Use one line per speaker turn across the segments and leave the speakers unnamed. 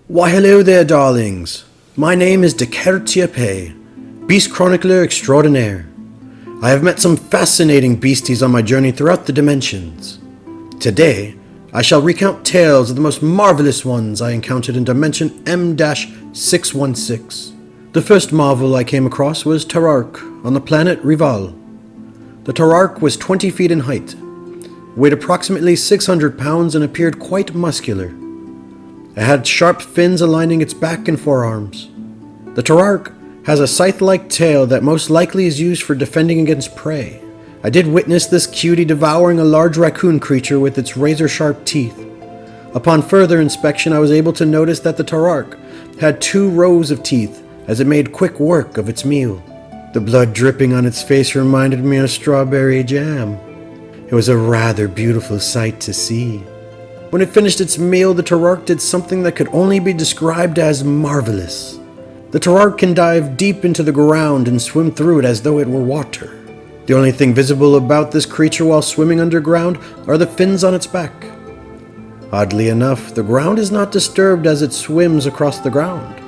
Why hello there, darlings. My name is Dekertiape, Beast Chronicler Extraordinaire. I have met some fascinating beasties on my journey throughout the dimensions. Today, I shall recount tales of the most marvelous ones I encountered in Dimension M-616. The first marvel I came across was Tarark on the planet Revolving. The Tarark was 20 feet in height, weighed approximately 600 pounds and appeared quite muscular. It had sharp fins aligning its back and forearms. The Tarark has a scythe-like tail that most likely is used for defending against prey. I did witness this cutie devouring a large raccoon creature with its razor-sharp teeth. Upon further inspection, I was able to notice that the Tarark had 2 rows of teeth as it made quick work of its meal. The blood dripping on its face reminded me of strawberry jam. It was a rather beautiful sight to see. When it finished its meal, the Tarark did something that could only be described as marvelous. The Tarark can dive deep into the ground and swim through it as though it were water. The only thing visible about this creature while swimming underground are the fins on its back. Oddly enough, the ground is not disturbed as it swims across the ground.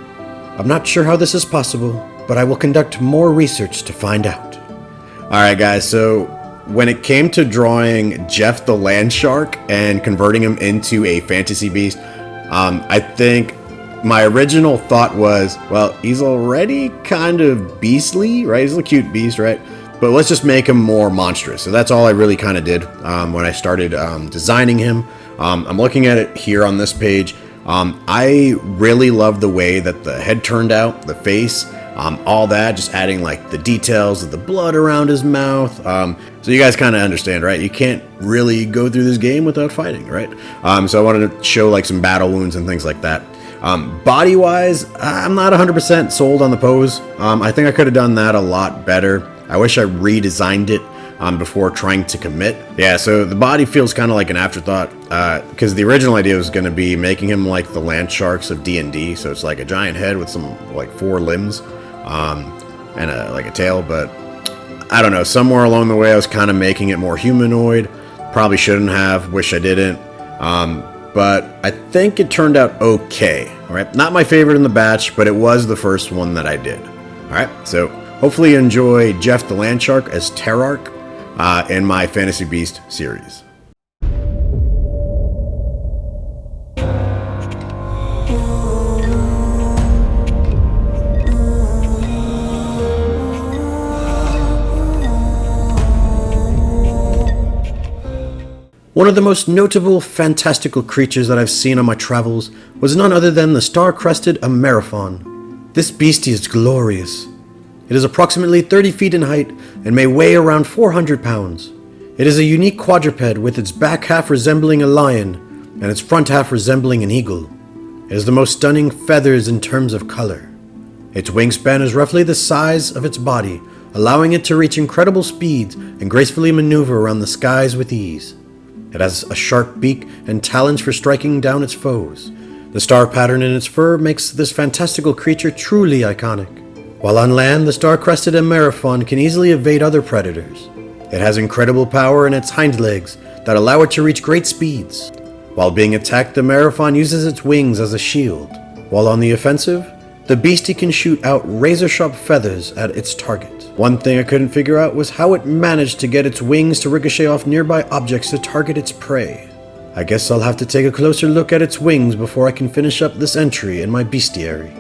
I'm not sure how this is possible, but I will conduct more research to find out.
Alright guys, so when it came to drawing Jeff the Land Shark and converting him into a fantasy beast, I think my original thought was, well, he's already kind of beastly, right? He's a cute beast, right? But let's just make him more monstrous. So that's all I really kind of did when I started designing him. I'm looking at it here on this page. I really love the way that the head turned out, the face, all that, just adding like the details of the blood around his mouth. So you guys kind of understand, right? You can't really go through this game without fighting, right? So I wanted to show like some battle wounds and things like that. Body wise, I'm not 100% sold on the pose. I think I could have done that a lot better. I wish I redesigned it before trying to commit. Yeah, so the body feels kind of like an afterthought, because the original idea was going to be making him like the land sharks of D&D, so it's like a giant head with some like 4 limbs and like a tail, but I don't know, somewhere along the way I was kind of making it more humanoid. Probably shouldn't have, wish I didn't, but I think it turned out okay. All right, not my favorite in the batch, but it was the first one that I did. All right, so hopefully you enjoy Jeff the Land Shark as Tarark in my Fantasy Beast series.
One of the most notable fantastical creatures that I've seen on my travels was none other than the star-crested Ameraphon. This beastie is glorious. It is approximately 30 feet in height and may weigh around 400 pounds. It is a unique quadruped with its back half resembling a lion and its front half resembling an eagle. It has the most stunning feathers in terms of color. Its wingspan is roughly the size of its body, allowing it to reach incredible speeds and gracefully maneuver around the skies with ease. It has a sharp beak and talons for striking down its foes. The star pattern in its fur makes this fantastical creature truly iconic. While on land, the star-crested Ameraphon can easily evade other predators. It has incredible power in its hind legs that allow it to reach great speeds. While being attacked, the Ameraphon uses its wings as a shield. While on the offensive, the beastie can shoot out razor-sharp feathers at its target. One thing I couldn't figure out was how it managed to get its wings to ricochet off nearby objects to target its prey. I guess I'll have to take a closer look at its wings before I can finish up this entry in my Beastiary.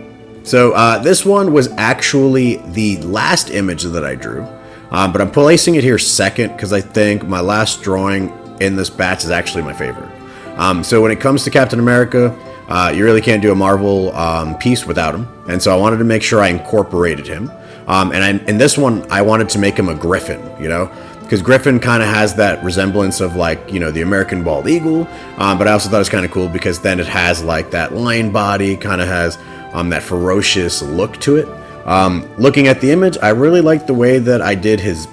So this one was actually the last image that I drew, but I'm placing it here second because I think my last drawing in this batch is actually my favorite. So when it comes to Captain America, you really can't do a Marvel piece without him, and so I wanted to make sure I incorporated him. In this one, I wanted to make him a griffin, you know, because griffin kind of has that resemblance of like, you know, the American bald eagle, but I also thought it was kind of cool because then it has like that lion body, kind of has that ferocious look to it. Looking at the image, I really like the way that I did his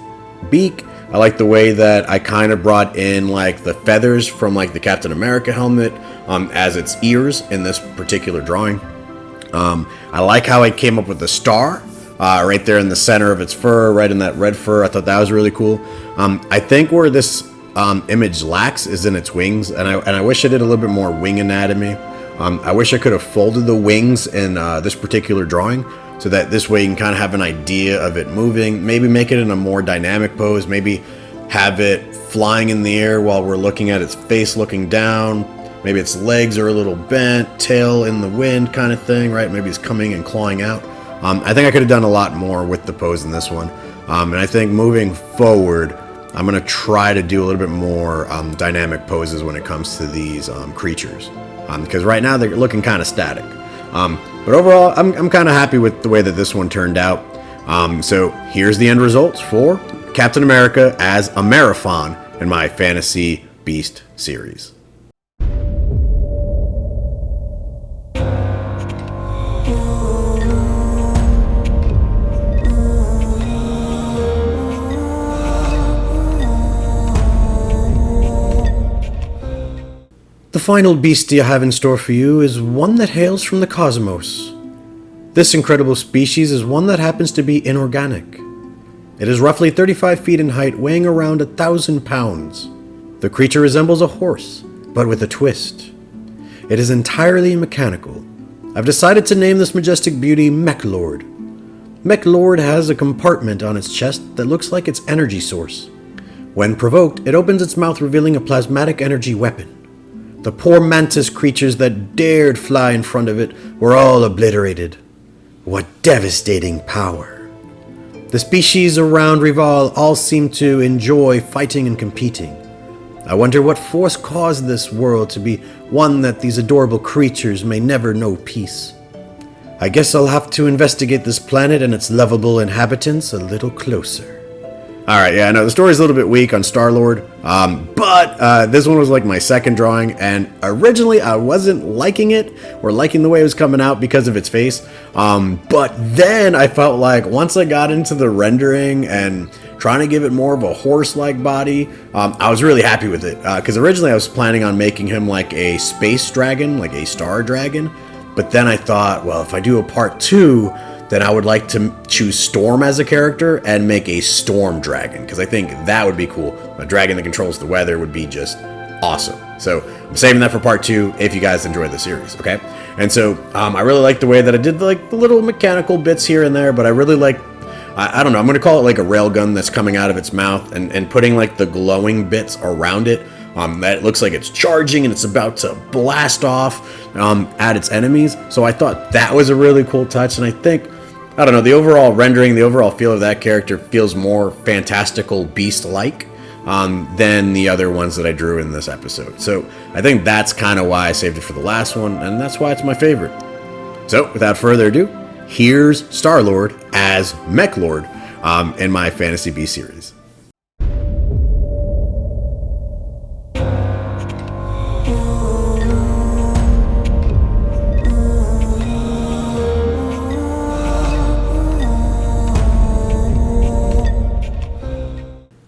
beak. I like the way that I kind of brought in like the feathers from like the Captain America helmet as its ears in this particular drawing. I like how I came up with the star right there in the center of its fur, right in that red fur. I thought that was really cool. I think where this image lacks is in its wings, and I wish I did a little bit more wing anatomy. I wish I could have folded the wings in this particular drawing, so that this way you can kind of have an idea of it moving, maybe make it in a more dynamic pose, maybe have it flying in the air while we're looking at its face looking down, maybe its legs are a little bent, tail in the wind kind of thing, right? Maybe it's coming and clawing out. I think I could have done a lot more with the pose in this one, and I think moving forward, I'm going to try to do a little bit more dynamic poses when it comes to these creatures, because right now they're looking kind of static. But overall, I'm kind of happy with the way that this one turned out. So here's the end results for Captain America as Ameriphon in my Fantasy Beast series.
The final beastie I have in store for you is one that hails from the cosmos. This incredible species is one that happens to be inorganic. It is roughly 35 feet in height, weighing around 1,000 pounds. The creature resembles a horse, but with a twist. It is entirely mechanical. I've decided to name this majestic beauty Mech Lord. Mech Lord has a compartment on its chest that looks like its energy source. When provoked, it opens its mouth, revealing a plasmatic energy weapon. The poor mantis creatures that dared fly in front of it were all obliterated. What devastating power. The species around Redraw all seem to enjoy fighting and competing. I wonder what force caused this world to be one that these adorable creatures may never know peace. I guess I'll have to investigate this planet and its lovable inhabitants a little closer.
Alright, yeah, I know the story's a little bit weak on Star-Lord, but this one was like my second drawing, and originally I wasn't liking it, or liking the way it was coming out because of its face, but then I felt like once I got into the rendering and trying to give it more of a horse-like body, I was really happy with it, because originally I was planning on making him like a space dragon, like a star dragon, but then I thought, well, if I do a part 2, then I would like to choose Storm as a character and make a Storm Dragon, because I think that would be cool. A dragon that controls the weather would be just awesome. So I'm saving that for part 2 if you guys enjoy the series, okay? And so I really like the way that I did like the little mechanical bits here and there, but I really like, I don't know, I'm going to call it like a railgun that's coming out of its mouth and putting like the glowing bits around it. That it looks like it's charging and it's about to blast off at its enemies. So I thought that was a really cool touch, and I think, I don't know, the overall rendering, the overall feel of that character feels more fantastical beast-like than the other ones that I drew in this episode. So I think that's kind of why I saved it for the last one, and that's why it's my favorite. So without further ado, here's Star-Lord as Mech Lord in my Fantasy Beast series.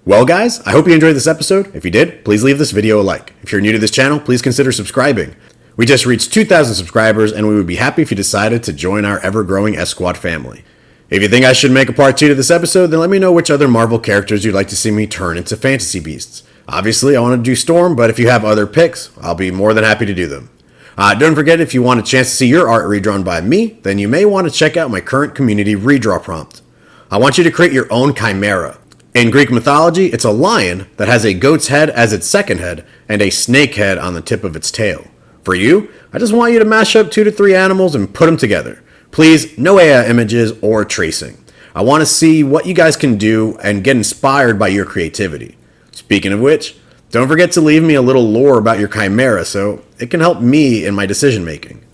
Well guys, I hope you enjoyed this episode. If you did, please leave this video a like. If you're new to this channel, please consider subscribing. We just reached 2,000 subscribers, and we would be happy if you decided to join our ever-growing S-Squad family. If you think I should make a part 2 to this episode, then let me know which other Marvel characters you'd like to see me turn into Fantasy Beasts. Obviously, I want to do Storm, but if you have other picks, I'll be more than happy to do them. Don't forget, if you want a chance to see your art redrawn by me, then you may want to check out my current community redraw prompt. I want you to create your own chimera. In Greek mythology, it's a lion that has a goat's head as its second head and a snake head on the tip of its tail. For you, I just want you to mash up 2 to 3 animals and put them together. Please, no AI images or tracing. I want to see what you guys can do and get inspired by your creativity. Speaking of which, don't forget to leave me a little lore about your chimera so it can help me in my decision making.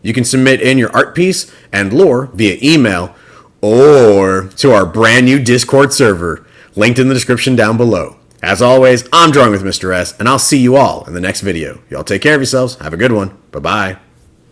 You can submit in your art piece and lore via email or to our brand new Discord server, linked in the description down below. As always, I'm Drawing with Mr. S, and I'll see you all in the next video. Y'all take care of yourselves. Have a good one. Bye-bye.